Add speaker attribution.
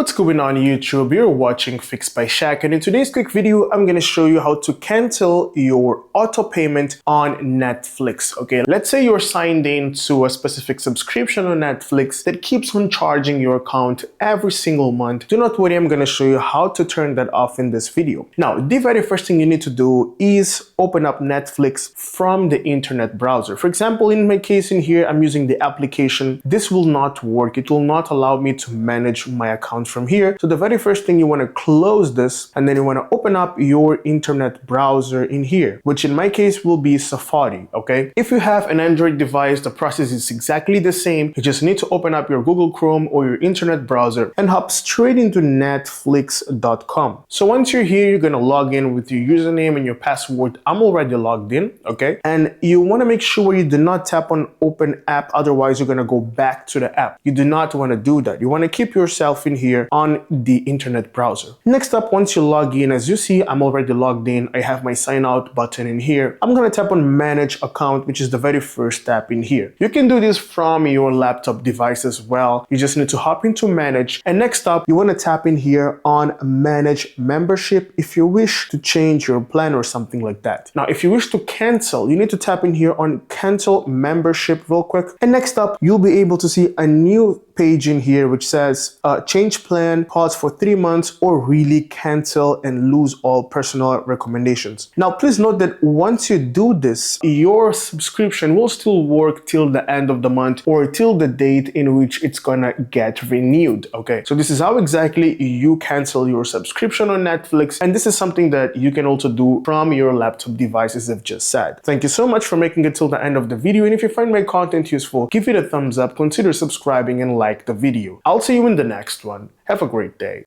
Speaker 1: What's going on YouTube? You're watching Fixed by Shaq, and in today's quick video, I'm going to show you how to cancel your auto payment on Netflix. Okay, let's say you're signed in to a specific subscription on Netflix that keeps on charging your account every single month. Do not worry, I'm going to show you how to turn that off in this video. Now, the very first thing you need to do is open up Netflix from the internet browser. For example, in my case in here, I'm using the application. This will not work. It will not allow me to manage my account from here. So the very first thing, you want to close this, and then you want to open up your internet browser in here, which in my case will be Safari. Okay, if you have an Android device, the process is exactly the same. You just need to open up your Google Chrome or your internet browser and hop straight into netflix.com. So once you're here, you're going to log in with your username and your password. I'm already logged in. Okay, and you want to make sure you do not tap on open app, otherwise you're going to go back to the app. You do not want to do that. You want to keep yourself in here on the internet browser. Next up, once you log in, as you see, I'm already logged in. I have my sign out button in here. I'm going to tap on manage account, which is the very first tab in here. You can do this from your laptop device as well. You just need to hop into manage, and next up, you want to tap in here on manage membership if you wish to change your plan or something like that. Now, if you wish to cancel, you need to tap in here on cancel membership real quick, and next up, you'll be able to see a new page in here which says change plan, pause for 3 months, or really cancel and lose all personal recommendations. Now, please note that once you do this, your subscription will still work till the end of the month or till the date in which it's gonna get renewed. Okay, so this is how exactly you cancel your subscription on Netflix, and this is something that you can also do from your laptop device, as I've just said. Thank you so much for making it till the end of the video, and if you find my content useful, give it a thumbs up, consider subscribing, and like the video. I'll see you in the next one. Have a great day.